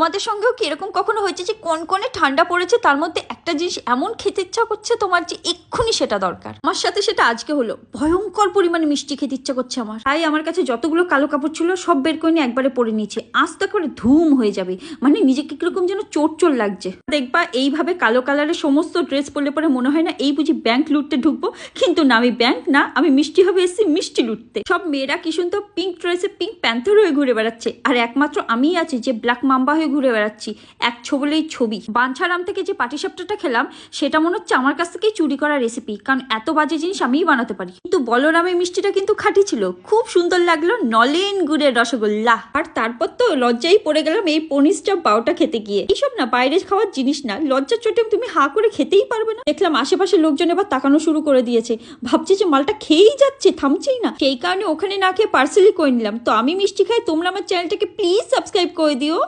তোমাদের সঙ্গেও কি এরকম কখনো হয়েছে যে কনকনে ঠান্ডা পড়েছে, তার মধ্যে একটা জিনিস এমন খেতে ইচ্ছা করছে তোমার যে এক্ষুনি সেটা দরকার? আমার সাথে সেটা আজকে হলো। ভয়ঙ্কর পরিমাণে মিষ্টি খেতে ইচ্ছা করছে আমার। তাই আমার কাছে যতগুলো কালো কাপড় ছিল সব বের করে নিয়ে একবারে পরে নিয়েছি। আস্তে করে ধুম হয়ে যাবে, মানে নিজেকে কিরকম যেন চোট চোট লাগছে। দেখবা এইভাবে কালো কালারের সমস্ত ড্রেস পরলে পরে মনে হয় না এই বুঝি ব্যাংক লুটতে ঢুকবো, কিন্তু না, আমি ব্যাংক না, আমি মিষ্টি হবে এসেছি মিষ্টি লুটতে। সব মেয়েরা কি সুন্দর পিঙ্ক ড্রেসে পিঙ্ক প্যান্থার হয়ে ঘুরে বেড়াচ্ছে, আর একমাত্র আমিই আছি যে ব্ল্যাক মাম্বা হয়ে ঘুরে বেড়াচ্ছি। এক ছবলেই ছবি। বাঞ্ছারাম থেকে যে পাটিসাপটাটা খেলাম সেটা মনে হচ্ছে আমার কাছ থেকেই চুরি করা রেসিপি, কারণ এত বাজে জিনিস আমিই বানাতে পারি। কিন্তু বলরামের মিষ্টিটা কিন্তু খাঁটি ছিল, খুব সুন্দর লাগলো, নলেন গুড়ের রসগোল্লা। আর তারপর তো লজ্জাই পড়ে গেলাম এই পনিরটা পাওটা খেতে গিয়ে। এইসব না বাইরে খাওয়ার জিনিস না, লজ্জার চোটে তুমি হা করে খেতেই পারবে না। দেখলাম আশেপাশে লোকজন এবার তাকানো শুরু করে দিয়েছে, ভাবছে যে মালটা খেয়েই যাচ্ছে, থামছেই না। সেই কারণে ওখানে না খেয়ে পার্সেলই করে নিলাম। তো আমি মিষ্টি খাই, তোমরা আমার চ্যানেলটাকে প্লিজ সাবস্ক্রাইব করে দিও।